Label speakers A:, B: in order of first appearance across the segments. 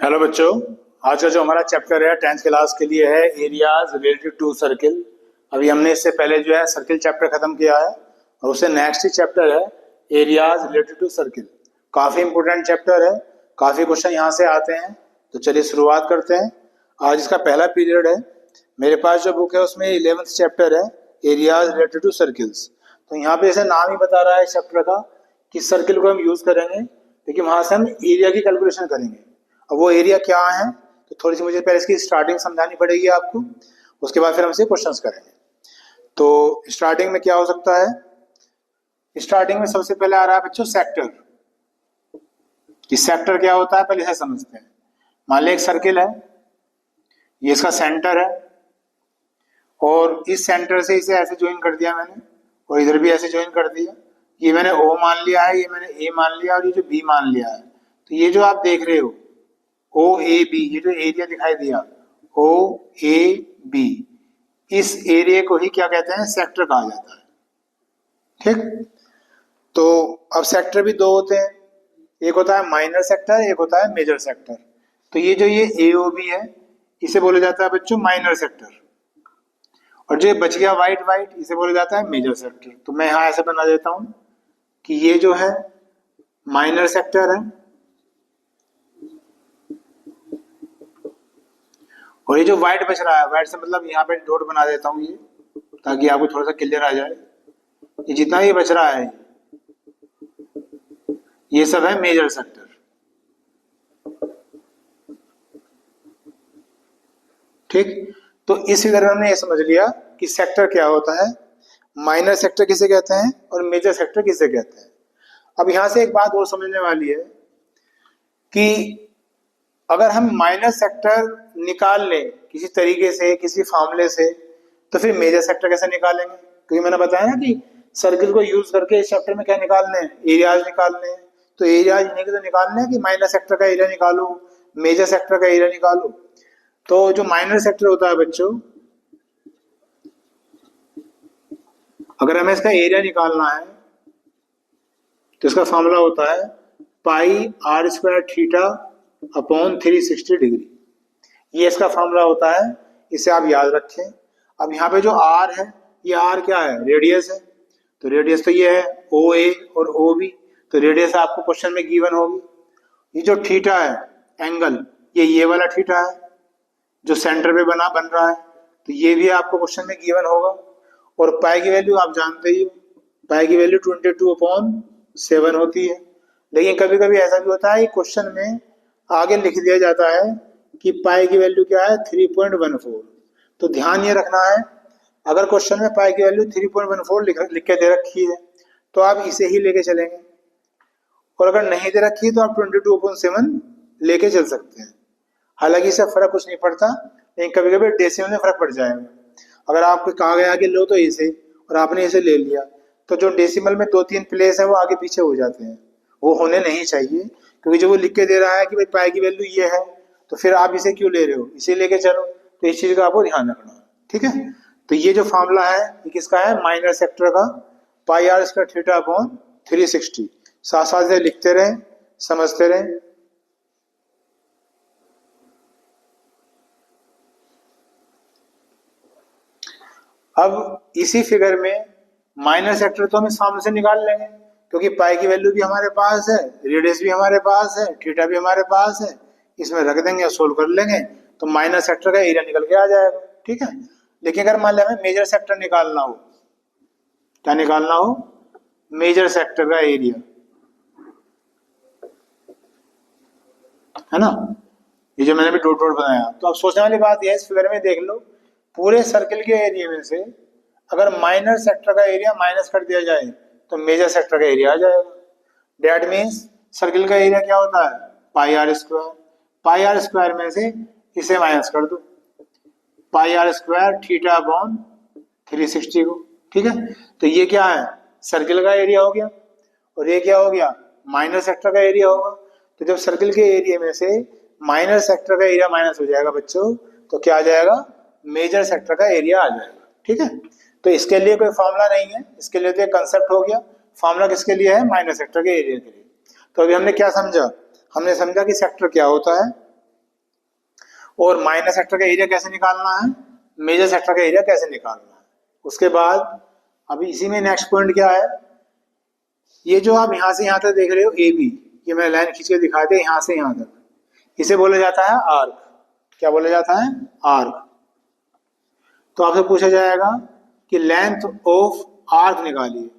A: Hello बच्चों। आज का जो हमारा चैप्टर है 10th क्लास के लिए है एरियाज रिलेटेड टू सर्किल। अभी हमने इससे पहले जो है सर्किल चैप्टर खत्म किया है और उससे नेक्स्ट ही चैप्टर है एरियाज रिलेटेड टू सर्किल। काफ़ी इंपॉर्टेंट चैप्टर है, काफ़ी क्वेश्चन यहाँ से आते हैं। तो चलिए शुरुआत करते हैं। आज इसका पहला पीरियड है। मेरे पास जो बुक है उसमें 11th चैप्टर है एरियाज रिलेटेड टू सर्किल्स। तो यहाँ पे जैसे नाम ही बता रहा है चैप्टर का कि सर्किल को हम यूज़ करेंगे, लेकिन वहाँ से हम एरिया की कैलकुलेशन करेंगे। अब वो एरिया क्या है तो थोड़ी सी मुझे पहले इसकी स्टार्टिंग समझानी पड़ेगी आपको, उसके बाद फिर हम इसे क्वेश्चंस करेंगे। तो स्टार्टिंग में क्या हो सकता है? स्टार्टिंग में सबसे पहले आ रहा है बच्चों सेक्टर। कि सेक्टर क्या होता है पहले इसे समझते हैं। मान लीजिए एक सर्किल है, ये इसका सेंटर है और इस सेंटर से इसे ऐसे ज्वाइन कर दिया मैंने और इधर भी ऐसे ज्वाइन कर दिया। ये मैंने O मान लिया है, ये मैंने A मान लिया और ये जो B मान लिया है। तो ये जो आप देख रहे हो OAB, ये जो एरिया दिखाई दिया OAB, इस एरिया को ही क्या कहते हैं? सेक्टर कहा जाता है। ठीक। तो अब सेक्टर भी दो होते हैं, एक होता है माइनर सेक्टर, एक होता है मेजर सेक्टर। तो ये जो ये AOB है इसे बोला जाता है बच्चों माइनर सेक्टर, और जो बच गया वाइट वाइट इसे बोला जाता है मेजर सेक्टर। तो मैं यहाँ ऐसे बना देता हूँ कि ये जो है माइनर सेक्टर है और ये जो व्हाइट बच रहा है, व्हाइट से मतलब यहाँ पे डॉट बना देता हूँ ये, ताकि आपको थोड़ा सा क्लियर आ जाए। ये जितना भी बच रहा है ये सब है मेजर सेक्टर। ठीक। तो इस फिगर में हमने ये समझ लिया कि सेक्टर क्या होता है, माइनर सेक्टर किसे कहते हैं और मेजर सेक्टर किसे कहते हैं। अब यहाँ से एक बात और समझने वाली है कि अगर हम माइनर सेक्टर निकाल लें किसी तरीके से, किसी फार्मूले से, तो फिर मेजर सेक्टर कैसे निकालेंगे? क्योंकि मैंने बताया ना कि सर्किल को यूज करके इस चैप्टर में क्या निकालने हैं? एरियाज निकालने हैं। तो एरियाज इन्हीं के तो निकालने हैं कि माइनर सेक्टर का एरिया निकालो, मेजर सेक्टर का एरिया निकालो। तो जो माइनर सेक्टर होता है बच्चों, अगर हमें इसका एरिया निकालना है तो इसका फॉर्मूला होता है pi r square theta upon 360 degree. ये इसका फॉर्मूला होता है, इसे आप याद रखें। अब यहाँ पे जो आर है, ये आर क्या है? रेडियस है। तो रेडियस तो ये है OA और OB, तो रेडियस आपको क्वेश्चन में गिवन होगी। ये जो थीटा है एंगल, ये वाला थीटा है जो सेंटर पे बन रहा है, तो ये भी आपको क्वेश्चन में गिवन होगा। और पाई की वैल्यू आप जानते ही हो, पाई की वैल्यू 22/7 होती है। लेकिन कभी कभी ऐसा भी होता है क्वेश्चन में आगे लिख दिया जाता है कि पाई की वैल्यू क्या है? 3.14। तो ध्यान ये रखना है, अगर क्वेश्चन में पाई की वैल्यू 3.14 लिख के दे रखी है तो आप इसे ही लेके चलेंगे, और अगर नहीं दे रखी है तो आप 22/7 लेके चल सकते हैं। हालांकि इससे फर्क कुछ नहीं पड़ता, लेकिन कभी कभी डेसिमल में फर्क पड़ जाएगा। अगर आपको कहा गया कि लो तो इसे, और आपने इसे ले लिया, तो जो डेसिमल में 2-3 प्लेस है वो आगे पीछे हो जाते हैं, वो होने नहीं चाहिए। क्योंकि जो वो लिख के दे रहा है कि भाई पाई की वैल्यू ये है, तो फिर आप इसे क्यों ले रहे हो? इसे लेके चलो। तो इस चीज का आपको ध्यान रखना है। ठीक है। तो ये जो फॉर्मूला है ये किसका है? माइनर सेक्टर का, पाई आर स्क्वायर थीटा अपॉन 360। साथ साथ से लिखते रहे, समझते रहे। अब इसी फिगर में माइनर सेक्टर तो हम सामने से निकाल लेंगे, क्योंकि पाई की वैल्यू भी हमारे पास है, रेडियस भी हमारे पास है, थीटा भी हमारे पास है। इसमें रख देंगे और सोल्व कर लेंगे तो माइनर सेक्टर का एरिया निकल के आ जाएगा। ठीक है। लेकिन अगर मान लिया हमें मेजर सेक्टर निकालना हो, क्या निकालना हो? मेजर सेक्टर का एरिया, है ना? ये जो मैंने भी डॉट डॉट बनाया। तो अब सोचने वाली बात यह है, इस फिगर में देख लो, पूरे सर्किल के एरिया में से अगर माइनर सेक्टर का एरिया माइनस कर दिया जाए तो मेजर सेक्टर का एरिया आ जाएगा। दैट मीन्स सर्किल का एरिया क्या होता है? Pi r square. Pi r square में से इसे माइनस कर दो, pi r square theta upon 360 को। ठीक है। तो ये क्या है? सर्किल का एरिया हो गया, और ये क्या हो गया? माइनर सेक्टर का एरिया होगा। तो जब सर्किल के एरिया में से माइनर सेक्टर का एरिया माइनस हो जाएगा बच्चों, तो क्या आ जाएगा? मेजर सेक्टर का एरिया आ जाएगा। ठीक है। तो इसके लिए कोई फॉर्मूला नहीं है, इसके लिए तो एक कंसेप्ट हो गया। फॉर्मूला किसके लिए है? माइनर सेक्टर के एरिया के लिए। तो अभी हमने क्या समझा? हमने समझा कि सेक्टर क्या होता है, और माइनर सेक्टर का एरिया कैसे निकालना है, मेजर सेक्टर का एरिया कैसे निकालना है। उसके बाद अभी इसी में नेक्स्ट पॉइंट क्या है, ये जो आप यहाँ से यहाँ तक देख रहे हो ए बी, ये मैंने लाइन खींच के दिखा दिया यहाँ से यहाँ तक, इसे बोला जाता है आर्क। क्या बोला जाता है, आर्क। तो आपसे पूछा जाएगा कि लेंथ ऑफ आर्क निकालिए,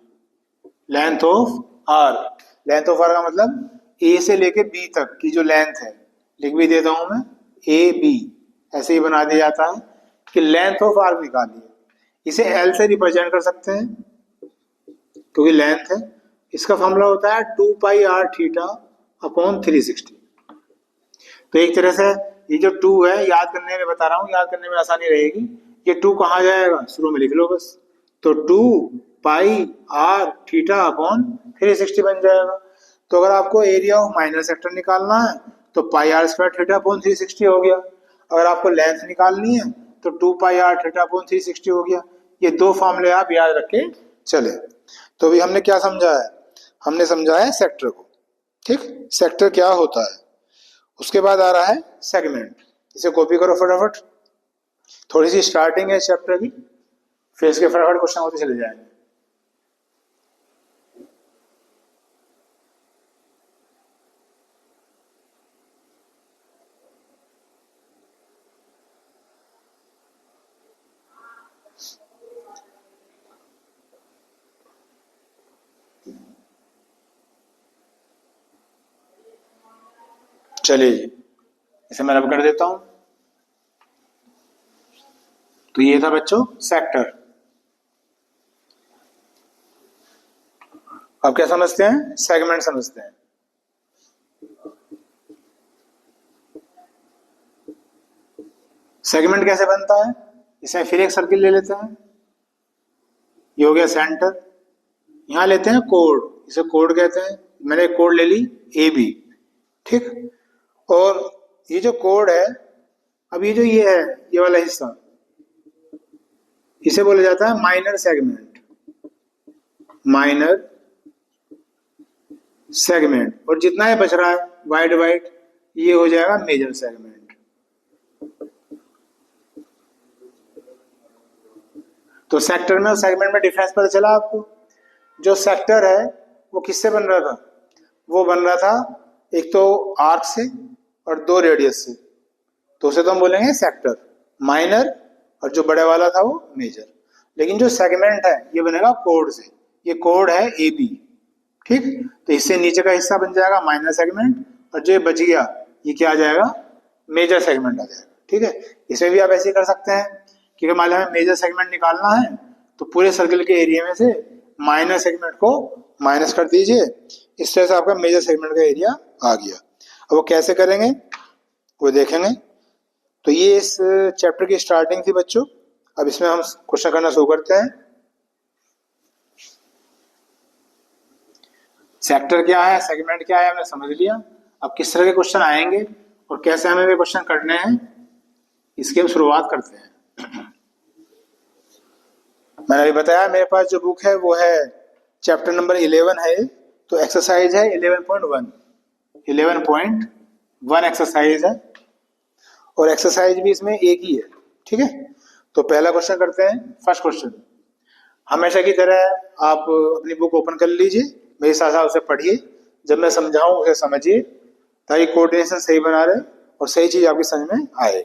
A: length of arc. Length of arc का मतलब ए से लेके बी तक की जो लेंथ है, लिख भी देता हूं मैं, ए बी ऐसे ही बना दिया जाता है कि लेंथ ऑफ आर्क निकालिए। इसे एल से रिप्रेजेंट कर सकते हैं क्योंकि लेंथ है। इसका फॉर्मूला होता है 2 पाई आर थीटा अपॉन 360। तो एक तरह से ये जो 2 है, याद करने में बता रहा हूं, याद करने में आसानी रहेगी। ये 2 कहाँ जाएगा, शुरू में लिख लो बस। तो 2 पाई आर थीटा अपॉन 360 बन जाएगा। तो अगर आपको एरिया ऑफ माइनर सेक्टर निकालना है तो पाई आर स्क्वायर थीटा अपॉन 360 हो गया। अगर आपको लेंथ निकालनी है तो 2 पाई आर थीटा अपॉन 360 हो गया। ये दो फॉर्मूले आप याद रखे चले। तो अभी हमने क्या समझा है, हमने समझा है सेक्टर को, ठीक, सेक्टर क्या होता है। उसके बाद आ रहा है सेगमेंट। इसे कॉपी करो फटाफट, थोड़ी सी स्टार्टिंग है चैप्टर की, फिर इसके फटाफट क्वेश्चन होते चले जाएंगे। चलिए जी, इसे मैं रब कर देता हूं। तो ये था बच्चों सेक्टर। अब क्या समझते हैं, सेगमेंट समझते हैं। सेगमेंट कैसे बनता है, इसमें फिर एक सर्किल ले लेते हैं। ये हो गया सेंटर, यहां लेते हैं कोड, इसे कोड कहते हैं। मैंने एक कोड ले ली ए बी, ठीक। और ये जो कोड है, अब ये जो ये है, ये वाला हिस्सा, इसे बोला जाता है माइनर सेगमेंट, माइनर सेगमेंट। और जितना ये बच रहा है वाइड वाइड, ये हो जाएगा मेजर सेगमेंट। तो सेक्टर में और सेगमेंट में डिफरेंस पता चला आपको। जो सेक्टर है वो किससे बन रहा था, वो बन रहा था एक तो आर्क से और 2 रेडियस से, तो उसे तो हम बोलेंगे सेक्टर। माइनर और जो बड़े वाला था वो मेजर। लेकिन जो सेगमेंट है ये बनेगा कोड से, ये कोड है ए बी, ठीक। तो इससे नीचे का हिस्सा बन जाएगा माइनर सेगमेंट, और जो बच गया ये क्या आ जाएगा, मेजर सेगमेंट आ जाएगा, ठीक है। इसमें भी आप ऐसे ही कर सकते हैं कि अगर मान लो हमें मेजर सेगमेंट निकालना है तो पूरे सर्कल के एरिया में से माइनर सेगमेंट को माइनस कर दीजिए, इस तरह से आपका मेजर सेगमेंट का एरिया आ गया। अब वो कैसे करेंगे वो देखेंगे। तो ये इस चैप्टर की स्टार्टिंग थी बच्चों। अब इसमें हम क्वेश्चन करना शुरू करते हैं। सेक्टर क्या है, सेगमेंट क्या है, हमने समझ लिया। अब किस तरह के क्वेश्चन आएंगे और कैसे हमें वे क्वेश्चन करने हैं, इसकी हम शुरुआत करते हैं। मैंने अभी बताया मेरे पास जो बुक है वो है चैप्टर नंबर 11 है। तो एक्सरसाइज है 11.1, 11.1 एक्सरसाइज है, और एक्सरसाइज भी इसमें एक ही है, ठीक है। तो पहला क्वेश्चन करते हैं। फर्स्ट क्वेश्चन, हमेशा की तरह आप अपनी बुक ओपन कर लीजिए, मेरे साथ साथ उसे पढ़िए, जब मैं समझाऊं उसे समझिए, ताकि कोऑर्डिनेशन सही बना रहे और सही चीज आपकी समझ में आए।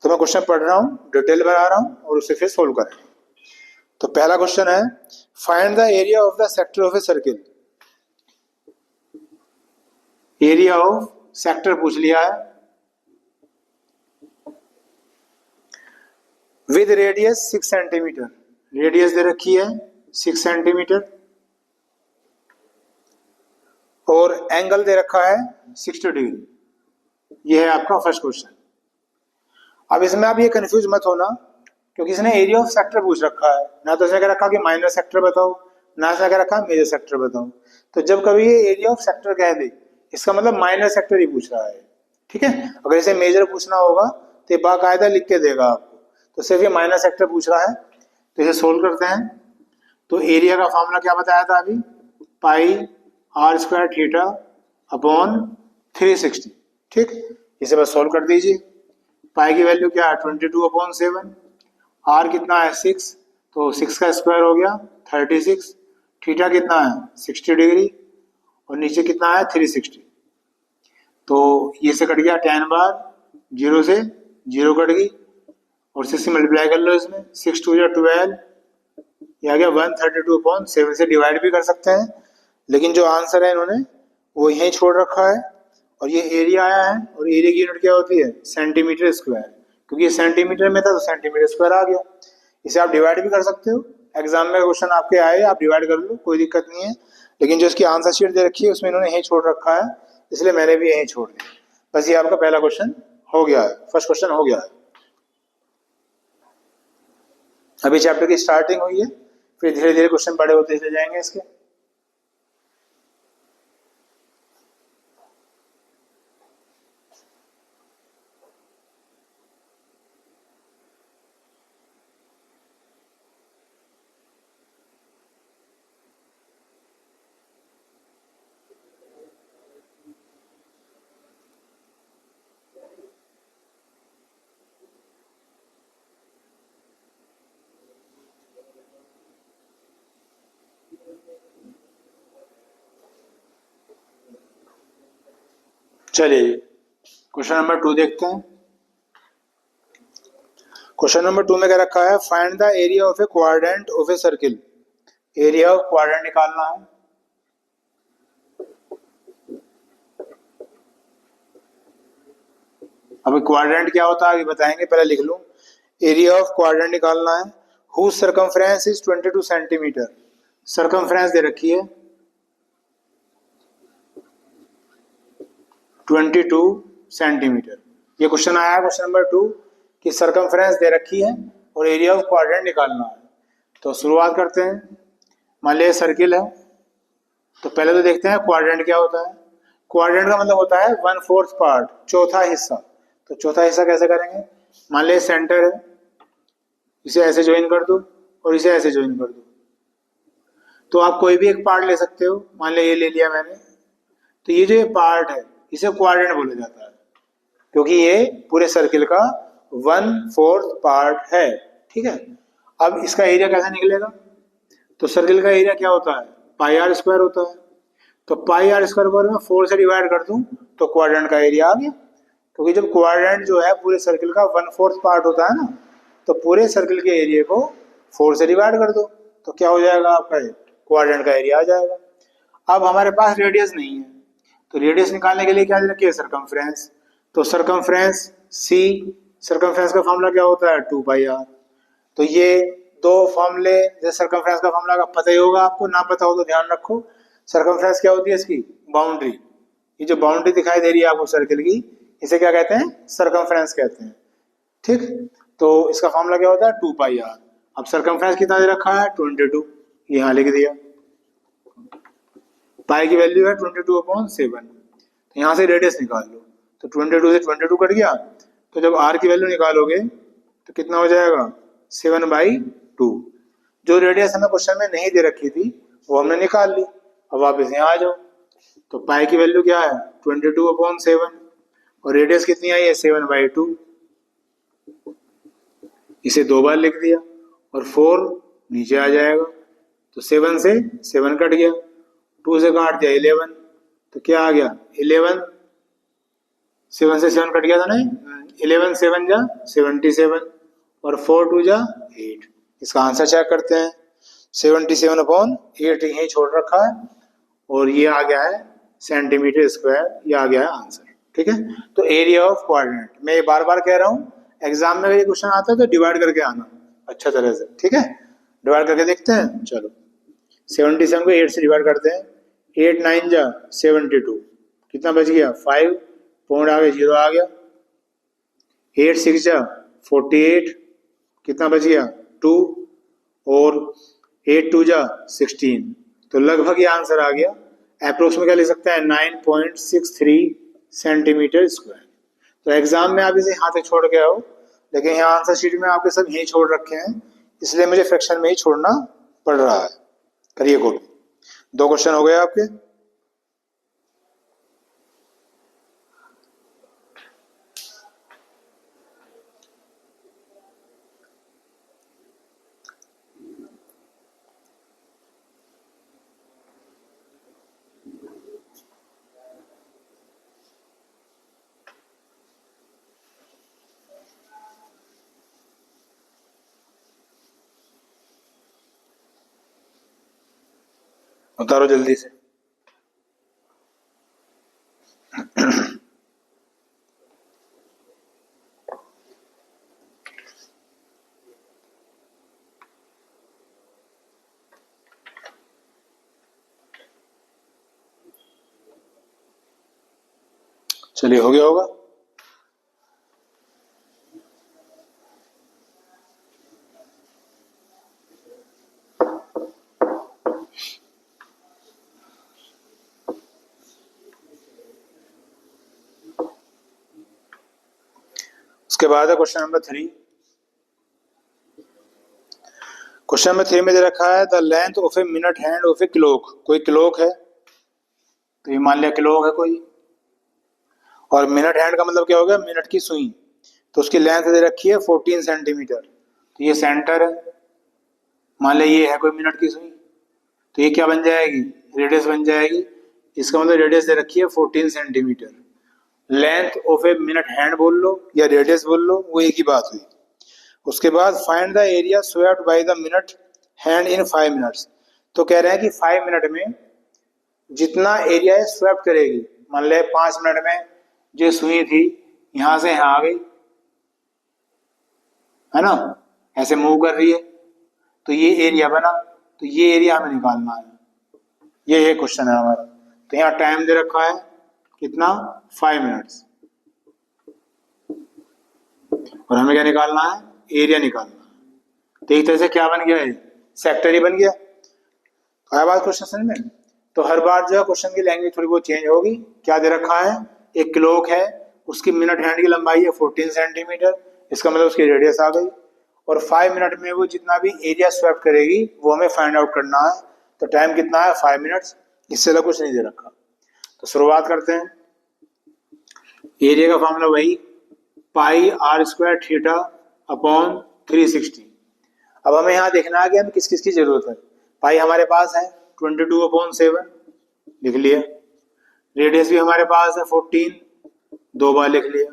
A: तो मैं क्वेश्चन पढ़ रहा हूँ, डिटेल बना रहा हूँ, और उसे फिर सोल्व करें। तो पहला क्वेश्चन है, find the area of the sector of a circle. Area of sector पूछ लिया है, विद रेडियस 6 सेंटीमीटर। रेडियस दे रखी है 6 सेंटीमीटर, और एंगल दे रखा है 60 डिग्री। ये है आपका फर्स्ट क्वेश्चन। अब इसमें आप ये कंफ्यूज मत होना, क्योंकि इसने एरिया ऑफ सेक्टर पूछ रखा है, ना तो इसने कह रखा कि माइनर सेक्टर बताओ, ना इसने कह रखा मेजर सेक्टर बताओ। तो जब कभी ये एरिया ऑफ सेक्टर कह दे, इसका मतलब माइनर सेक्टर ही पूछ रहा है, ठीक है। अगर इसे मेजर पूछना होगा तो ये बाकायदा लिख के देगा आपको। तो सिर्फ ये माइनर सेक्टर पूछ रहा है, तो इसे सोल्व करते हैं। तो एरिया का फॉर्मूला क्या बताया था अभी, पाई आर स्क्वायर थीटा अपॉन 360, ठीक। इसे बस सोल्व कर दीजिए। पाई की वैल्यू क्या है 22/7, आर कितना है 6, तो 6 का स्क्वायर हो गया 36, थीटा कितना है 60 डिग्री और नीचे कितना है 360, तो ये से कट गया 10 बार, 0 से 0 कट गई और 6 से मल्टीप्लाई कर लो इसमें, 6 2 12, ये आ गया 132/7 से डिवाइड भी कर सकते हैं, लेकिन जो आंसर है इन्होंने वो यहीं छोड़ रखा है और ये एरिया आया है और एरिया की यूनिट क्या होती है सेंटीमीटर स्क्वायर, क्योंकि ये सेंटीमीटर में था तो सेंटीमीटर स्क्वायर आ गया। इसे आप डिवाइड भी कर सकते हो, एग्जाम में क्वेश्चन आपके आए आप डिवाइड कर लो, कोई दिक्कत नहीं है, लेकिन जो इसकी आंसर शीट दे रखी है उसमें इन्होंने यहीं छोड़ रखा है, इसलिए मैंने भी यहीं छोड़ दिया। बस ये आपका पहला क्वेश्चन हो गया है, फर्स्ट क्वेश्चन हो गया है। अभी चैप्टर की स्टार्टिंग हुई है, फिर धीरे धीरे क्वेश्चन बड़े होते चले जाएंगे इसके। चलिए क्वेश्चन नंबर 2 देखते हैं। क्वेश्चन नंबर 2 में क्या रखा है, find the area of A quadrant of a circle. Area of quadrant निकालना है। अब क्वाड्रेंट क्या होता है अभी बताएंगे, पहले लिख लूं। एरिया ऑफ क्वाड्रेंट निकालना है। Whose circumference is 22 centimetre. Circumference दे रखी है 22 सेंटीमीटर। ये क्वेश्चन आया है क्वेश्चन नंबर 2 कि सर्कमफ्रेंस दे रखी है और एरिया ऑफ क्वाड्रेंट निकालना है। तो शुरुआत करते हैं। मान लिया सर्किल है, तो पहले तो देखते हैं क्वाड्रेंट क्या होता है। क्वाड्रेंट का मतलब होता है 1/4 पार्ट, चौथा हिस्सा। तो चौथा हिस्सा कैसे करेंगे, मान लिया सेंटर है, इसे ऐसे ज्वाइन कर दो और इसे ऐसे ज्वाइन कर दो। तो आप कोई भी एक पार्ट ले सकते हो, मान लिया ये ले लिया मैंने, तो ये जो ये पार्ट है इसे क्वाड्रेंट बोला जाता है, क्योंकि ये पूरे सर्किल का 1/4 पार्ट है। ठीक है, अब इसका एरिया कैसे निकलेगा, तो सर्किल का एरिया क्या होता है पाई आर स्क्वायर होता है। तो पाई आर स्क्वायर को मैं 4 से डिवाइड कर दूं तो क्वाड्रेंट का एरिया आ गया, क्योंकि जब क्वाड्रेंट जो है पूरे सर्किल का 1/4 पार्ट होता है ना, तो पूरे सर्किल के एरिया को 4 से डिवाइड कर दो तो क्या हो जाएगा आपका क्वाड्रेंट का एरिया आ जाएगा। अब हमारे पास रेडियस नहीं है, तो रेडियस निकालने के लिए क्या रखिए सर्कमफ्रेंस। तो सर्कमफ्रेंस सी, सर्कमफ्रेंस का फॉर्मूला क्या होता है 2 पाई आर। तो ये दो फॉर्मूले, जैसे सर्कमफ्रेंस का फॉर्मूला का पता ही होगा आपको, ना पता हो तो ध्यान रखो। सर्कमफ्रेंस क्या होती है इसकी बाउंड्री, ये जो बाउंड्री दिखाई दे रही है आपको सर्किल की, इसे क्या कहते हैं सर्कमफ्रेंस कहते हैं। ठीक, तो इसका फॉर्मूला क्या होता है 2 पाई आर। अब सर्कमफ्रेंस कितना दे रखा है 22, यहाँ लिख दिया। पाई की वैल्यू है 22/7, तो यहाँ से रेडियस निकाल लो, तो 22 से 22 कट गया, तो जब आर की वैल्यू निकालोगे तो कितना हो जाएगा 7/2। जो रेडियस हमें क्वेश्चन में नहीं दे रखी थी वो हमने निकाल ली। अब वापस यहाँ आ जाओ, तो पाई की वैल्यू क्या है 22/7 और रेडियस कितनी आई है 7/2, इसे 2 बार लिख दिया और 4 नीचे आ जाएगा, तो 7 से 7 कट गया, 2 से काट दिया 11, तो क्या आ गया 11, 7 से 7 कट गया था नहीं, 11 7 जा 77 और 4 2 जा 8। इसका आंसर चेक करते हैं, 77/8 यही छोड़ रखा है और ये आ गया है सेंटीमीटर स्क्वायर, ये आ गया है आंसर। ठीक है, तो एरिया ऑफ क्वाड्रेंट, मैं ये बार बार कह रहा हूँ, एग्जाम में अगर ये क्वेश्चन आता है तो डिवाइड करके आना अच्छा तरह से। ठीक है, डिवाइड करके देखते हैं। चलो 77 को 8 से डिवाइड करते हैं, 8 9 जा 72, कितना बच गया 5, पॉइंट आ गया 0 आ गया, 8 6 जा 48, कितना बच गया 2 और 8 2 जा 16, तो लगभग ये आंसर आ गया। अप्रोक्स में क्या लिख सकते हैं 9.63 सेंटीमीटर स्क्वायर। तो एग्जाम में आप इसे यहाँ तक छोड़ के आओ, लेकिन यहाँ आंसर शीट में आपके सब यही छोड़ रखे हैं, इसलिए मुझे फ्रैक्शन में ही छोड़ना पड़ रहा है। करिए को 2 क्वेश्चन हो गए आपके। उतारो जल्दी से। चलिए, हो गया होगा। उसके बाद है क्वेश्चन नंबर 3। क्वेश्चन नंबर 3 में दे रखा है the length of a minute hand of a clock. कोई क्लॉक है, तो ये मान लिया क्लॉक है कोई, और मिनट हैंड का मतलब क्या हो गया, मिनट की सुई। तो उसकी लेंथ दे रखी है 14 सेंटीमीटर। तो ये सेंटर है, मान लिया ये है कोई मिनट की सुई, तो ये क्या बन जाएगी, रेडियस बन जाएगी। इसका मतलब रेडियस दे रखी है 14 centimetre. Length of a minute hand बोल लो या रेडियस बोल लो, वो एक ही बात हुई। उसके बाद find the area swept by the minute hand in 5 minutes. तो कह रहे हैं कि 5 मिनट में जितना एरिया है स्वेप्ट करेगी। मान ले 5 मिनट में जो सुई थी यहां से यहां आ गई, है ना, ऐसे मूव कर रही है, तो ये एरिया बना। तो ये एरिया हमें निकालना है, ये क्वेश्चन है हमारा। तो यहाँ टाइम दे रखा है कितना, 5 मिनट्स, और हमें क्या निकालना है, एरिया निकालना है। तो एक तरह से क्या बन गया है, सेक्टर ही बन गया। आया बात क्वेश्चन समझ में। तो हर बार जो है क्वेश्चन की लैंग्वेज थोड़ी बहुत चेंज होगी। क्या दे रखा है, एक क्लॉक है, उसकी मिनट हैंड की लंबाई है 14 सेंटीमीटर, इसका मतलब उसकी रेडियस आ गई, और 5 मिनट में वो जितना भी एरिया स्वैप करेगी वो हमें फाइंड आउट करना है। तो टाइम कितना है, 5 मिनट्स, इससे ज्यादा कुछ नहीं दे रखा। तो शुरुआत करते हैं। एरिया का फॉर्मूला वही, पाई आर स्क्वायर थीटा अपॉन 360। अब हमें यहाँ देखना है कि हमें किस किस की जरूरत है। पाई हमारे पास है 22/7, लिख लिया। रेडियस भी हमारे पास है 14, 2 बार लिख लिया।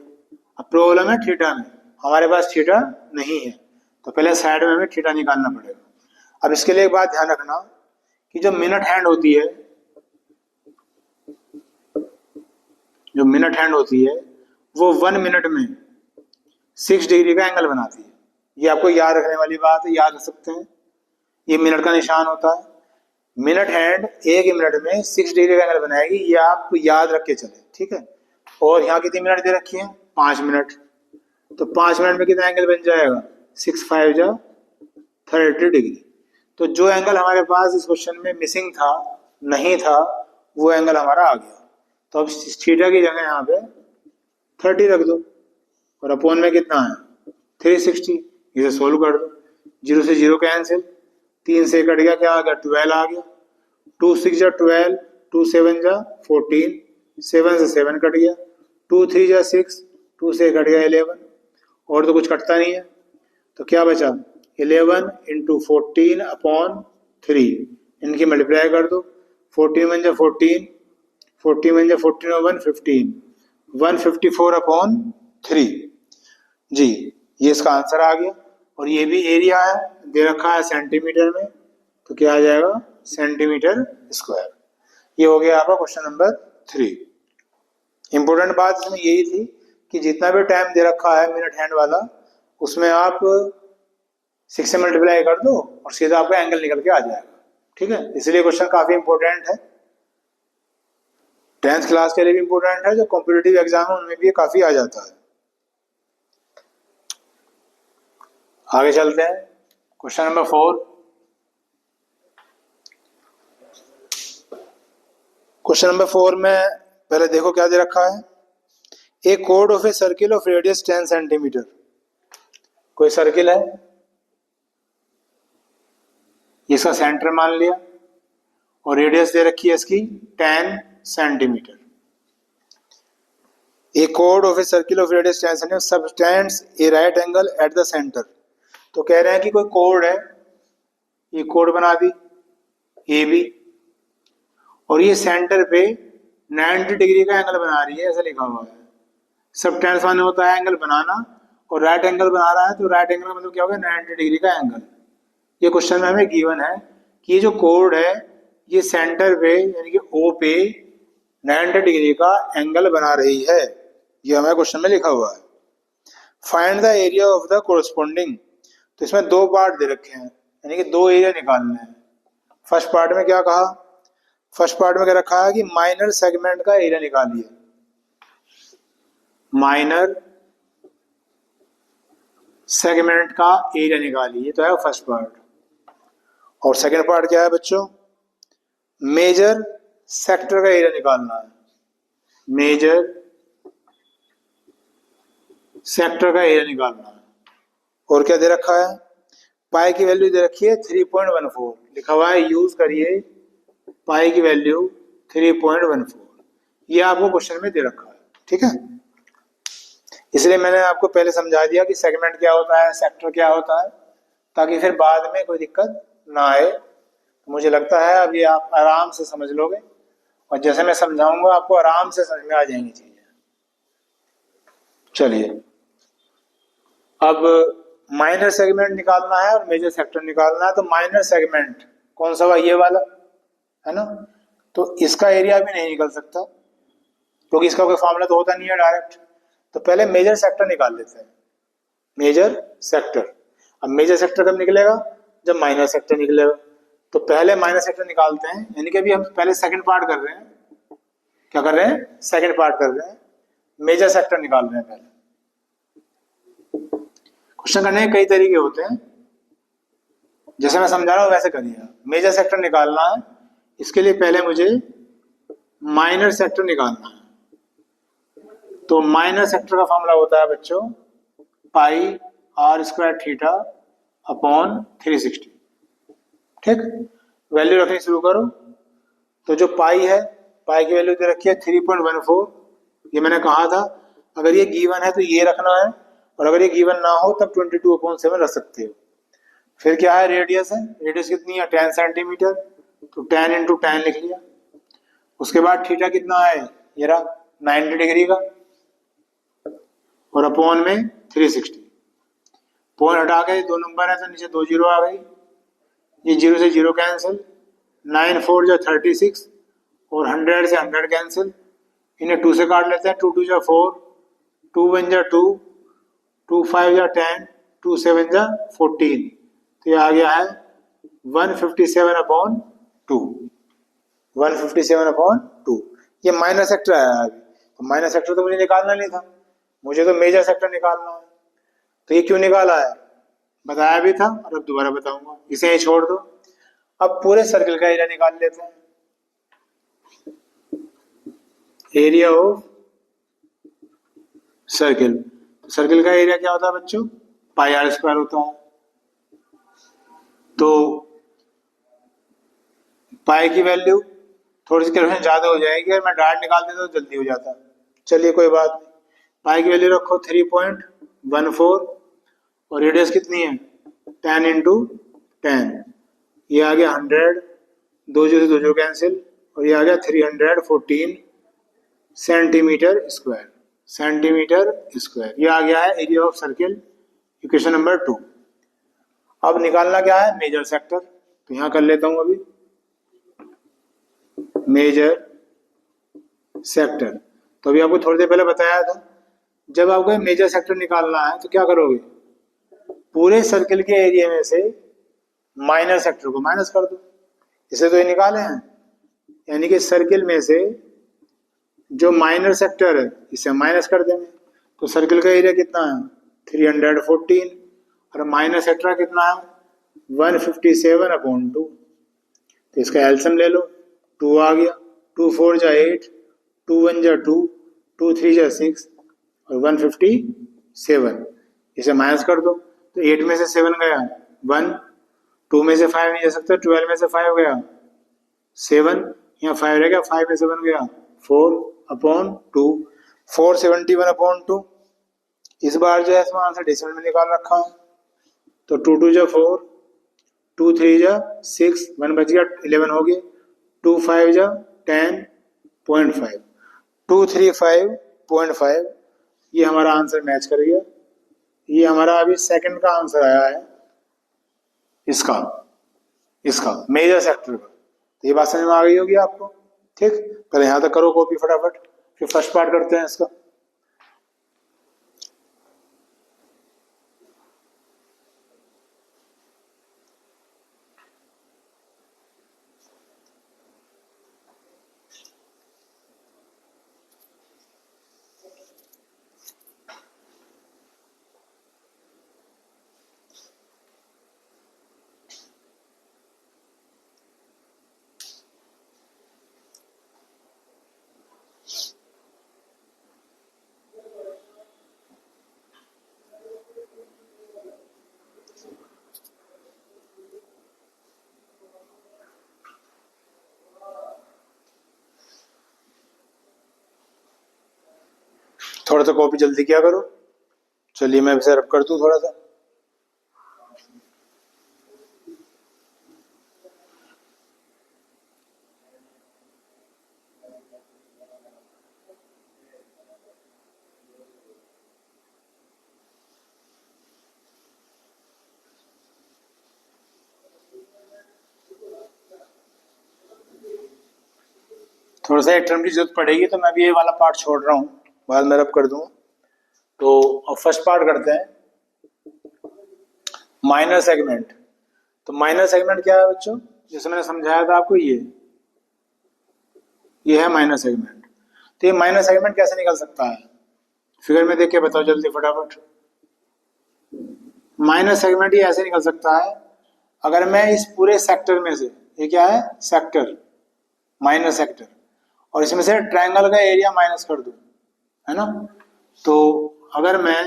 A: अब प्रॉब्लम है थीटा में, हमारे पास थीटा नहीं है, तो पहले साइड में हमें थीटा निकालना पड़ेगा। अब इसके लिए एक बात ध्यान रखना कि जो मिनट हैंड होती है, जो मिनट हैंड होती है वो 1 मिनट में 6 डिग्री का एंगल बनाती है। ये आपको याद रखने वाली बात है, याद रख सकते हैं। ये मिनट का निशान होता है। मिनट हैंड 1 मिनट में 6 डिग्री का एंगल बनाएगी, ये आप याद रख के चले, ठीक है। और यहाँ कितनी मिनट दे रखी है, 5 मिनट। तो 5 मिनट में कितना एंगल बन जाएगा, 6 5 जा 30 डिग्री। तो जो एंगल हमारे पास इस क्वेश्चन में मिसिंग था, नहीं था, वो एंगल हमारा आ गया। तो अब थीटा की जगह यहाँ पे 30 रख दो, और अपॉन में कितना है 360। इसे सोल्व कर दो, 0 से 0 कैंसिल, 3 से कट गया, क्या आ गया, 12 आ गया। 2 6 जा 12, 2 7 जा 14, 7 से 7 कट गया, 2 3 जा 6, 2 से कट गया 11, और तो कुछ कटता नहीं है। तो क्या बचा, 11 इंटू 14 अपॉन 3, इनकी मल्टीप्लाई कर दो। 14 1 जा 14, 14 1 जा 14 और 1 15, 154 अपॉन 3 जी, ये इसका आंसर आ गया। और ये भी एरिया है, दे रखा है सेंटीमीटर में, तो क्या आ जाएगा, सेंटीमीटर स्क्वायर। ये हो गया आपका क्वेश्चन नंबर 3। इंपॉर्टेंट बात इसमें यही थी कि जितना भी टाइम दे रखा है मिनट हैंड वाला, उसमें आप 6 से मल्टीप्लाई कर दो और सीधा आपका एंगल निकल के आ जाएगा, ठीक है। इसलिए क्वेश्चन काफी इंपॉर्टेंट है, 10th क्लास के लिए भी इंपॉर्टेंट है, जो कॉम्पिटिटिव एग्जाम है उनमें भी काफी आ जाता है। आगे चलते हैं, क्वेश्चन नंबर 4। क्वेश्चन नंबर 4 में पहले देखो क्या दे रखा है, ए कोड of a circle of radius 10 centimetre. कोई सर्किल है, इसका सेंटर मान लिया, और रेडियस दे रखी है इसकी 10 सेंटीमीटर। ए कोड of a circle of radius 10 centimetre subtends A right angle at the centre. तो कह रहे हैं कि कोई कोड है, ये कोड बना दी ए बी, और ये सेंटर पे 90 डिग्री का एंगल बना रही है, ऐसा लिखा हुआ है। सबटेंस माने होता है एंगल बनाना, और राइट एंगल बना रहा है, तो राइट एंगल मतलब क्या होगा, 90 डिग्री का एंगल। ये क्वेश्चन में हमें गिवन है कि ये जो कोड है ये सेंटर पे यानी कि ओ पे 90 डिग्री का एंगल बना रही है। ये हमारे क्वेश्चन में लिखा हुआ है। Find the area of the corresponding. तो इसमें दो पार्ट दे रखे हैं यानी कि दो एरिया निकालने हैं। फर्स्ट पार्ट में क्या कहा, फर्स्ट पार्ट में क्या रखा है कि माइनर सेगमेंट का एरिया निकालिए, माइनर सेगमेंट का एरिया निकालिए, तो है फर्स्ट पार्ट। और सेकंड पार्ट क्या है बच्चों, मेजर सेक्टर का एरिया निकालना है, मेजर सेक्टर का एरिया निकालना है। और क्या दे रखा है, पाई की वैल्यू दे रखी है 3.14, लिखा हुआ है यूज करिए पाई की वैल्यू 3.14। ये आपको क्वेश्चन में दे रखा है, ठीक है। इसलिए मैंने आपको पहले समझा दिया कि सेगमेंट क्या होता है, सेक्टर क्या होता है, ताकि फिर बाद में कोई दिक्कत ना आए। मुझे लगता है अब ये आप आराम से समझ लोगे और जैसे मैं समझाऊंगा आपको आराम से समझ में आ जाएंगी चीजें। चलिए, अब माइनर सेगमेंट निकालना है और मेजर सेक्टर निकालना है। तो माइनर सेगमेंट कौन सा हुआ, ये वाला है ना, तो इसका एरिया भी नहीं निकल सकता क्योंकि इसका कोई फॉर्मूला तो होता नहीं है डायरेक्ट। तो पहले मेजर सेक्टर निकाल लेते हैं, मेजर सेक्टर। अब मेजर सेक्टर कब निकलेगा, जब माइनर सेक्टर निकलेगा। तो पहले माइनर सेक्टर निकालते हैं, यानी कि अभी हम पहले सेकंड पार्ट कर रहे हैं। क्या कर रहे हैं, सेकंड पार्ट कर रहे हैं, मेजर सेक्टर निकाल रहे हैं। पहले क्वेश्चन करने के कई तरीके होते हैं, जैसे मैं समझा रहा हूं वैसे करिएगा। मेजर सेक्टर निकालना है, इसके लिए पहले मुझे माइनर सेक्टर निकालना है। तो माइनर सेक्टर का फॉर्मूला होता है बच्चों पाई आर स्क्वायर थीटा अपॉन 360, ठीक। वैल्यू रखनी शुरू करो। तो जो पाई है, पाई की वैल्यू दे रखी है 3.14। ये मैंने कहा था अगर ये गिवन है तो ये रखना है, और अगर ये गिवन ना हो तब 22/7 रख सकते हो। फिर क्या है, रेडियस है, रेडियस कितनी है 10 सेंटीमीटर, तो 10 इंटू 10 लिख लिया। उसके बाद थीटा कितना है, ये रहा 90 डिग्री का, और अपॉन में 360। पॉइंट हटा के 2 नंबर है तो नीचे 2 जीरो आ गई, ये 0 से 0 कैंसिल, 9 4 जा 36, और 100 से 100 कैंसिल। इन्हें 2 से काट लेते हैं, 2 2 जा 4, 2 1 जा 2, 2 5 जा 10, 2 7 जा 14। तो ये आ गया है 157/2, 157/2। ये माइनर सेक्टर आया है अभी। तो माइनर सेक्टर तो मुझे निकालना नहीं था, मुझे तो मेजर सेक्टर निकालना है। तो ये क्यों निकाला है बताया भी था, और अब दोबारा बताऊंगा, इसे ही छोड़ दो। अब पूरे सर्कल का एरिया निकाल लेते हैं। एरिया ऑफ सर्कल, सर्कल का एरिया क्या होता है बच्चों, पाई आर स्क्वायर होता है। तो पाई की वैल्यू थोड़ी सी कैलकुलेशन ज्यादा हो जाएगी, अगर मैं डायरेक्ट निकाल देता तो जल्दी हो जाता। चलिए कोई बात नहीं, पाई की वैल्यू रखो 3.14, और रेडियस कितनी है 10 इंटू 10। ये आ गया 100, 2 जीरो से 2 जीरो कैंसिल, और ये आ गया 314 सेंटीमीटर स्क्वायर, सेंटीमीटर स्क्वायर। ये आ गया है area of circle, equation number 2। अब निकालना क्या है, मेजर सेक्टर। तो यहां कर लेता हूं अभी मेजर सेक्टर। तो अभी आपको थोड़ी देर पहले बताया था, जब आपको मेजर सेक्टर निकालना है तो क्या करोगे, पूरे सर्कल के एरिया में से माइनर सेक्टर को माइनस कर दो। इसे तो ये निकाले हैं, यानी कि सर्कल में से जो माइनर सेक्टर है इसे माइनस कर देंगे। तो सर्कल का एरिया कितना है 314, और माइनर सेक्टर कितना है 157/2। तो इसका एलसीएम ले लो, 2 आ गया, 2 4 जा 8, 2 1 जा 2, 2 3 जा 6, और 157। इसे माइनस कर दो। तो 8 में से 7 गया 1, 2 में से 5 नहीं जा सकता, 12 में से 5 गया 7, यहाँ 5 रह गया, 5 में 7 गया 4/2, 471/2। इस बार जो है इसमें आंसर डेसिमल में निकाल रखा है। तो 2 2 जा 4, 2 3 जा 6, 1 बच गया 11 हो गए, 2 5 जा 10.5, 235.5। ये हमारा आंसर मैच कर गया। ये हमारा अभी सेकंड का आंसर आया है, इसका मेजर सेक्टर का। तो ये बात समझ में आ गई होगी आपको। ठीक, पहले यहाँ तक करो कॉपी फटाफट, फिर फर्स्ट पार्ट करते हैं इसका। थोड़ा सा कॉपी जल्दी किया करो। चलिए मैं इसे रब कर दूं थोड़ा सा। थोड़ा सा एक टर्म की जरूरत पड़ेगी तो मैं भी ये वाला पार्ट छोड़ रहा हूँ, बाद में रब कर दूंगा। तो अब फर्स्ट पार्ट करते हैं, माइनर सेगमेंट। तो माइनर सेगमेंट क्या है बच्चों, जैसे मैंने समझाया था आपको, ये है माइनर सेगमेंट। तो ये माइनर सेगमेंट कैसे निकल सकता है, फिगर में देख के बताओ जल्दी फटाफट। माइनर सेगमेंट ये ऐसे निकल सकता है, अगर मैं इस पूरे सेक्टर में से, ये क्या है सेक्टर, माइनर सेक्टर, और इसमें से ट्रायंगल का एरिया माइनस कर दूं, है ना। तो अगर मैं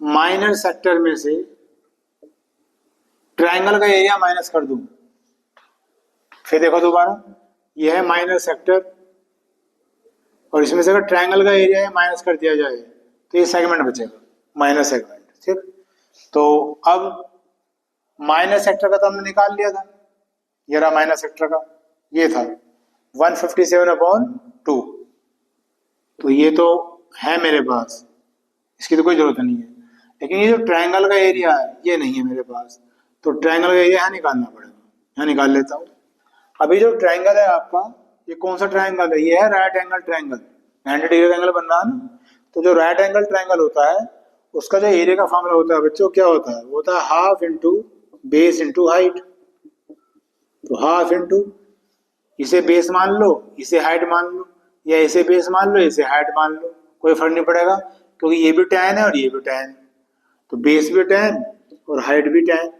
A: माइनर सेक्टर में से ट्रायंगल का एरिया माइनस कर दूं, फिर देखो दोबारा, यह है माइनर सेक्टर, और इसमें से अगर ट्रायंगल का एरिया है माइनस कर दिया जाए तो ये सेगमेंट बचेगा, माइनर सेगमेंट। ठीक, तो अब माइनर सेक्टर का तो हमने निकाल लिया था, ये रहा माइनर सेक्टर का, ये था 157/2। तो ये तो है मेरे पास, इसकी तो कोई जरूरत नहीं है। लेकिन ये जो ट्रायंगल का एरिया है ये नहीं है मेरे पास, तो ट्रायंगल का एरिया यहाँ निकालना पड़ेगा, यहाँ निकाल लेता हूँ। अभी जो ट्रायंगल है आपका, ये कौन सा ट्रायंगल है, ये है right angle triangle, 90 degree angle बन रहा है ना। तो जो राइट एंगल ट्रायंगल होता है उसका जो एरिया का फॉर्मूला होता है बच्चों, क्या होता है, वो होता है half into base into height. तो हाफ इंटू, इसे बेस मान लो, इसे हाइट मान लो, या इसे बेस मान लो, इसे हाइट मान लो, कोई फर्क नहीं पड़ेगा, क्योंकि ये भी tan है और ये भी tan है। तो बेस भी tan और हाइट भी tan,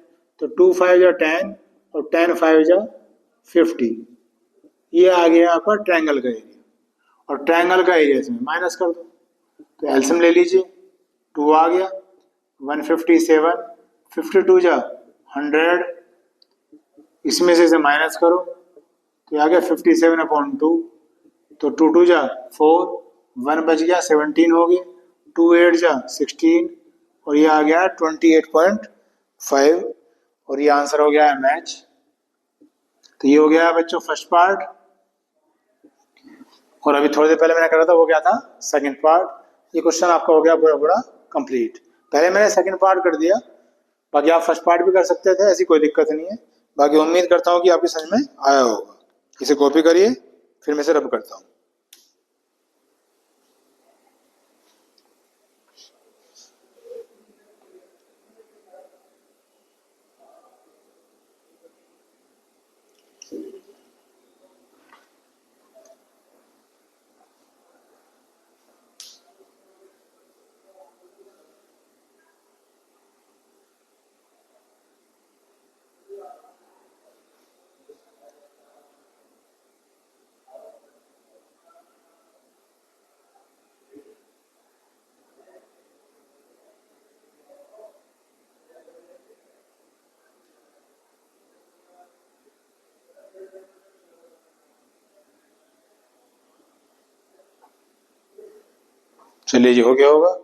A: तो 2 5 जा 10 और 10 5 जा 50। ये आ गया आपका ट्रायंगल का एरिया, और ट्रायंगल का एरिया इसमें माइनस कर दो, तो एलसीएम ले लीजिए, 2 आ गया, 157, 52 जा 100, इसमें से इसे माइनस करो तो ये आ गया 57/2। तो 2 2 जा 4, 1 बच गया 17 हो गए, 2 8 जा 16, और ये आ गया 28.5, और ये आंसर हो गया मैच। तो ये हो गया बच्चों फर्स्ट पार्ट, और अभी थोड़ी देर पहले मैंने करा था वो क्या था, सेकंड पार्ट। ये क्वेश्चन आपका हो गया पूरा पूरा कंप्लीट। पहले मैंने सेकंड पार्ट कर दिया, बाकी आप फर्स्ट पार्ट भी कर सकते थे, ऐसी कोई दिक्कत नहीं है। बाकी उम्मीद करता हूँ कि आपकी समझ में आया होगा। इसे कॉपी करिए, फिर मैं इसे रब करता हूँ। चलिए जी, हो गया होगा।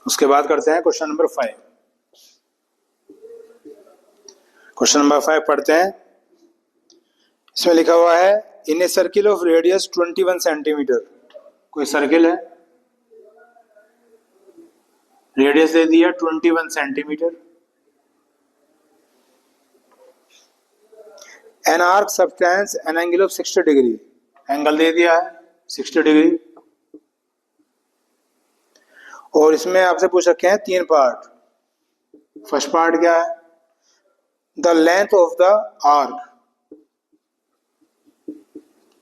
A: उसके बाद करते हैं क्वेश्चन नंबर 5। क्वेश्चन नंबर 5 पढ़ते हैं। इसमें लिखा हुआ है in a circle of radius 21 centimetre. कोई सर्किल है, रेडियस दे दिया 21 centimetre. An arc subtends an angle of 60 degree, angle दे दिया है 60 डिग्री। और इसमें आपसे पूछ रखे हैं 3 पार्ट। फर्स्ट पार्ट क्या है, the length of the arc,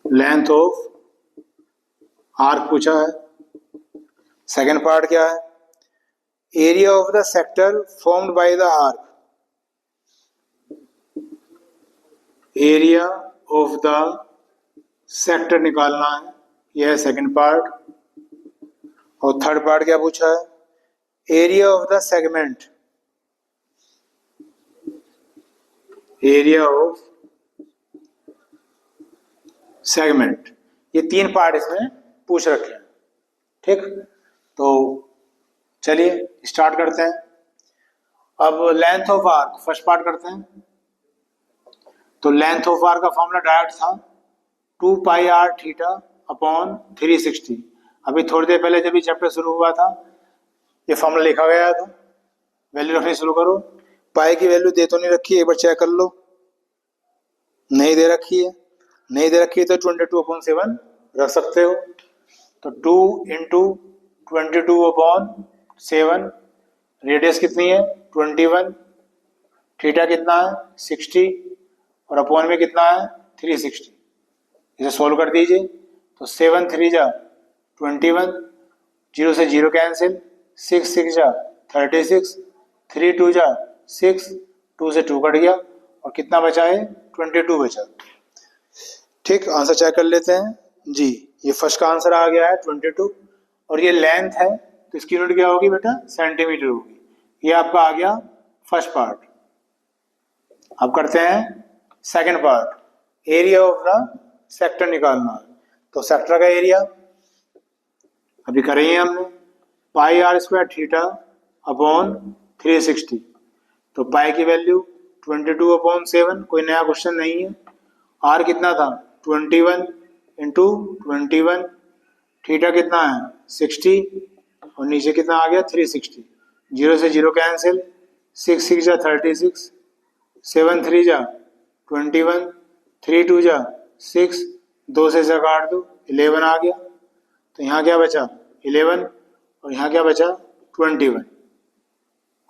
A: length of arc पूछा है। सेकेंड पार्ट क्या है, area of the sector formed by the arc, area of the sector निकालना है, यह है सेकेंड पार्ट। और थर्ड पार्ट क्या पूछा है, area of the segment, area of segment. ये 3 पार्ट इसमें पूछ रखे हैं। ठीक, तो चलिए स्टार्ट करते हैं। अब length of arc first part करते हैं। तो लेंथ ऑफ आर्क का फॉर्मूला डायरेक्ट था 2 पाई आर थीटा अपॉन 360। अभी थोड़ी देर पहले जब ये चैप्टर शुरू हुआ था ये फॉर्मूला लिखा गया था। वैल्यू रखनी शुरू करो। पाई की वैल्यू दे तो नहीं रखी है, एक बार चेक कर लो। नहीं दे रखी है, नहीं दे रखी है तो 22/7 रख सकते हो। तो 2 इंटू 22/7, रेडियस कितनी है 21, थीटा कितना है 60 और अपॉन में कितना है 360। इसे सोल्व कर दीजिए। तो 7 3 जा 21, 0 से 0 कैंसिल, 6 6 जा 36, 3 2 जा 6, 2 से 2 कट गया और कितना बचा है 22 बचा। ठीक, आंसर चेक कर लेते हैं जी। ये फर्स्ट का आंसर आ गया है 22 और ये लेंथ है तो इसकी यूनिट क्या होगी बेटा, सेंटीमीटर होगी। ये आपका आ गया फर्स्ट पार्ट। अब करते हैं second part, area of the sector निकालना। तो सेक्टर का एरिया अभी करेंगे हमने, पाई आर स्क्वायर थीटा अपॉन 360। तो पाई की वैल्यू 22/7, कोई नया क्वेश्चन नहीं है। आर कितना था 21 इंटू 21, थीटा कितना है 60 और नीचे कितना आ गया 360। 0 से 0 कैंसिल, 6 6 जा 36, 7 3 जा 21, 3 2 जा 6, 2 से काट दो 11 आ गया। तो यहाँ क्या बचा 11 और यहाँ क्या बचा 21,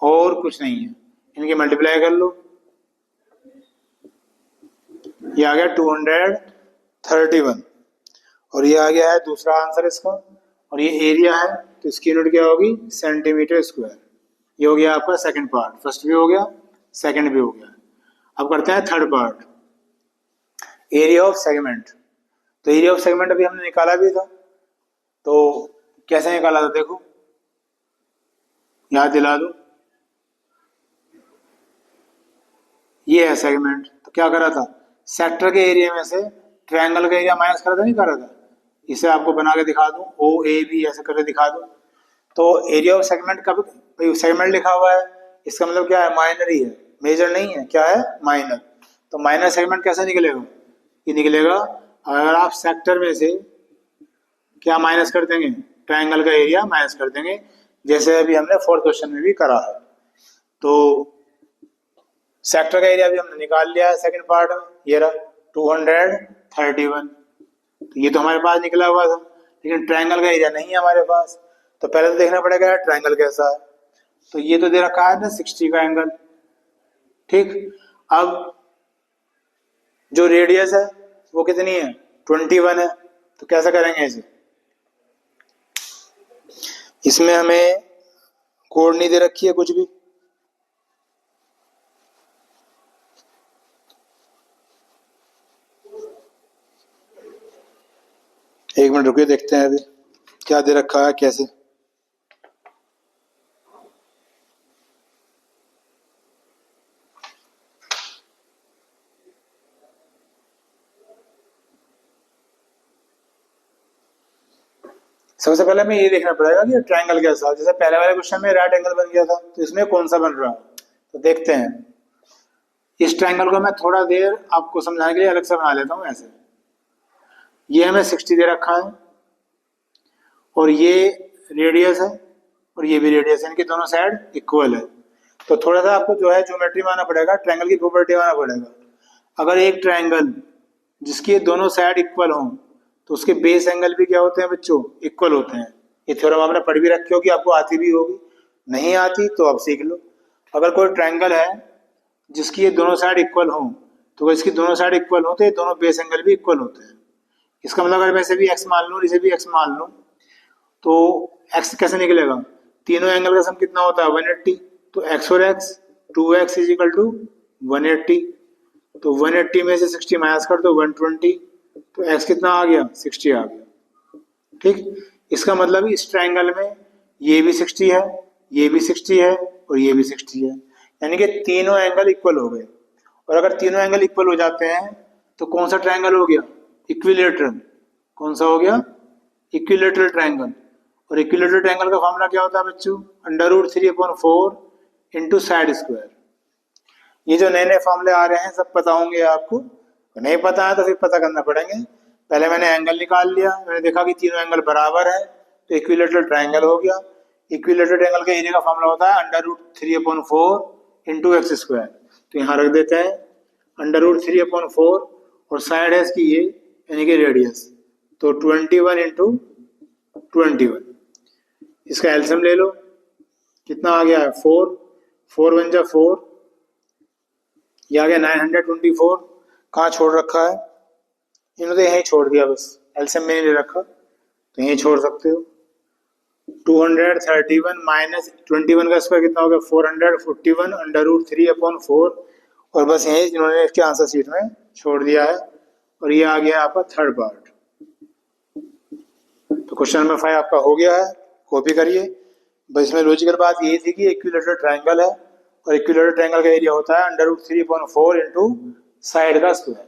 A: और कुछ नहीं है। इनकी मल्टीप्लाई कर लो, ये आ गया 231 और ये आ गया है दूसरा आंसर इसका। और ये एरिया है तो इसकी यूनिट क्या होगी सेंटीमीटर स्क्वायर। ये हो गया आपका सेकंड पार्ट, फर्स्ट भी हो गया सेकंड भी हो गया। अब करते हैं third part, area of segment. तो एरिया ऑफ सेगमेंट अभी हमने निकाला भी था, तो कैसे निकाला था देखो, याद दिला दो। ये है सेगमेंट, तो क्या करा था सेक्टर के एरिया में से ट्रायंगल का एरिया माइनस करा था, नहीं करा था। इसे आपको बना के दिखा दूं, ओ ए बी ऐसे करके दिखा दूं। तो एरिया ऑफ सेगमेंट का सेगमेंट लिखा हुआ है, इसका मतलब क्या है माइनर ही है, मेजर नहीं है। क्या है माइनर। तो माइनर सेगमेंट कैसे निकलेगा, ये निकलेगा अगर आप सेक्टर में से क्या माइनस कर देंगे, ट्रायंगल का एरिया माइनस कर देंगे, जैसे अभी हमने फोर्थ क्वेश्चन में भी करा है। तो सेक्टर का एरिया भी हमने निकाल लिया है सेकंड पार्ट में, ये रहा 231। तो ये तो हमारे पास निकला हुआ था, लेकिन ट्रायंगल का एरिया नहीं है हमारे पास। तो पहले तो देखना पड़ेगा ट्रायंगल कैसा है। तो ये तो दे रखा है ना 60 का एंगल। ठीक, अब जो रेडियस है वो कितनी है 21 है। तो कैसा करेंगे इसे, इसमें हमें कोड नहीं दे रखी है कुछ भी। एक मिनट रुकिए, देखते हैं अभी क्या दे रखा है कैसे। सबसे पहले हमें ये देखना पड़ेगा कि ट्रायंगल कैसा, जैसे पहले वाले क्वेश्चन में राइट एंगल बन गया था, तो इसमें कौन सा बन रहा है, तो देखते हैं। इस ट्रायंगल को मैं थोड़ा देर आपको समझाने के लिए अलग से बना लेता हूँ। ऐसे ये हमें 60 दे रखा है और ये रेडियस है और ये भी रेडियस है, इनके दोनों साइड इक्वल है। तो थोड़ा सा आपको जो है ज्योमेट्री में आना पड़ेगा, ट्रायंगल की प्रॉपर्टी में आना पड़ेगा। अगर एक ट्रायंगल जिसके दोनों साइड इक्वल हों तो उसके बेस एंगल भी क्या होते हैं बच्चों, इक्वल होते हैं। ये थ्योरम आपने पढ़ भी रखी होगी, आपको आती भी होगी, नहीं आती तो आप सीख लो। अगर कोई ट्रायंगल है जिसकी ये दोनों साइड इक्वल हों, तो इसकी दोनों साइड इक्वल होते हैं, दोनों बेस एंगल भी इक्वल होते हैं। इसका मतलब अगर मैं इसे भी एक्स मान लूँ, इसे भी एक्स मान लूँ, तो एक्स कैसे निकलेगा, तीनों एंगल का सम कितना होता है 180, तो एक्स और x 2x is equal to 180। तो 180 में से 60 माइनस कर दो 120, तो x कितना आ गया 60 आ गया। ठीक, इसका मतलब इस ट्रायंगल में ये भी 60 है, ये भी 60 है और ये भी 60 है, यानी कि तीनों एंगल इक्वल हो गए। और अगर तीनों एंगल इक्वल हो जाते हैं तो कौन सा ट्रायंगल हो गया, इक्विलेटरल। कौन सा हो गया, इक्विलेटरल ट्रायंगल। और इक्विलेटरल ट्रायंगल का फॉर्मूला क्या होता है बच्चों, √3/4 इंटू साइड स्क्वायर। ये जो नए नए फॉर्मूले आ रहे हैं सब पता होंगे आपको, नहीं पता है तो फिर पता करना पड़ेंगे। पहले मैंने एंगल निकाल लिया, मैंने देखा कि तीनों एंगल बराबर है तो इक्विलेटरल ट्रायंगल हो गया। इक्विलेटरल ट्रायंगल का एरिया का फॉर्मूला होता है √3/4 इंटू एक्स स्क्वायर। तो यहाँ रख देते हैं √3/4 और साइड है इसकी ये यानी कि रेडियस, तो 21 इंटू 21। इसका एलसीएम ले लो, कितना आ गया है 4, 4 1 जा 4, ये आ गया 924। कहाँ छोड़ रखा है, इन्होंने तो यहीं छोड़ दिया, बस एलसीएम में नहीं ले रखा, तो यहीं छोड़ सकते हो। 231 माइनस 21 का स्क्वायर कितना हो गया 441 √3/4, और बस यहीं इन्होंने इसके आंसर शीट में छोड़ दिया है। और ये आ गया आपका थर्ड पार्ट। तो क्वेश्चन नंबर 5 आपका हो गया है, कॉपी करिए। बस इसमें लॉजिकल बात ये थी कि इक्विलेटरल ट्रायंगल है और इक्विलेटरल ट्रायंगल का एरिया होता है √3/4 इंटू साइड का स्क्वायर।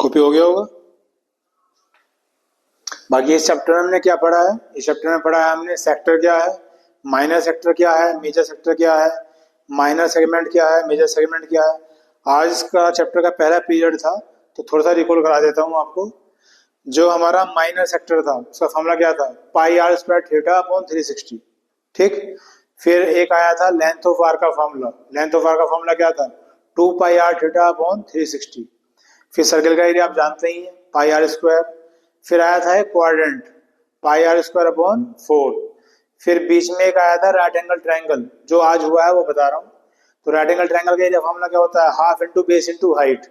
A: कॉपी हो गया होगा। बाकी इस चैप्टर में हमने क्या पढ़ा है, इस चैप्टर में पढ़ा है हमने सेक्टर क्या है, माइनर सेक्टर क्या है, मेजर सेक्टर क्या है, माइनर सेगमेंट क्या है, मेजर सेगमेंट क्या है। आज का चैप्टर का पहला पीरियड था, तो थोड़ा सा रिकॉल करा देता हूँ आपको। जो हमारा माइनर सेक्टर था उसका फॉर्मूला क्या था, πr²θ/360। ठीक, फिर एक आया था लेंथ ऑफ आर का फॉर्मूला, लेंथ ऑफ आर का फॉर्मूला क्या था 2πrθ/360। फिर सर्कल का एरिया आप जानते ही हैं πr²। फिर आया था एक क्वाड्रेंट πr²/4। फिर बीच में एक आया था राइट एंगल ट्रायंगल, जो आज हुआ है वो बता रहा हूँ। तो राइट एंगल ट्रायंगल का एरिया फॉर्मूला क्या होता है, half into base into height.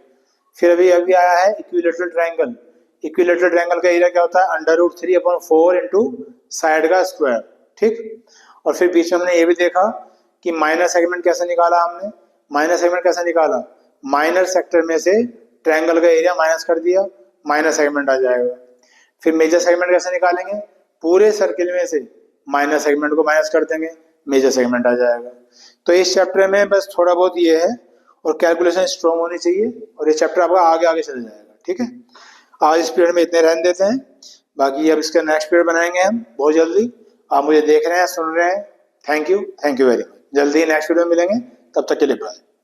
A: फिर अभी आया है इक्विलेटरल ट्रायंगल, इक्विलेटरल ट्रायंगल का एरिया क्या होता है √3/4 इंटू साइड का स्क्वायर। ठीक, और फिर बीच में हमने ये भी देखा कि माइनर सेगमेंट कैसे निकाला हमने। माइनर सेगमेंट कैसे निकाला, माइनर सेक्टर में से ट्रायंगल का एरिया माइनस कर दिया, माइनर सेगमेंट आ जाएगा। फिर मेजर सेगमेंट कैसे निकालेंगे, पूरे सर्किल में से माइनर सेगमेंट को माइनस कर देंगे, मेजर सेगमेंट आ जाएगा। तो इस चैप्टर में बस थोड़ा बहुत ये है, और कैलकुलेशन स्ट्रॉन्ग होनी चाहिए, और ये चैप्टर आपका आगे आगे चल जाएगा। ठीक है, आज इस पीरियड में इतने रहने देते हैं, बाकी अब इसका नेक्स्ट पीरियड बनाएंगे हम बहुत जल्दी। आप मुझे देख रहे हैं, सुन रहे हैं, थैंक यू वेरी मच। जल्दी नेक्स्ट वीडियो में मिलेंगे, तब तक के लिए बाय।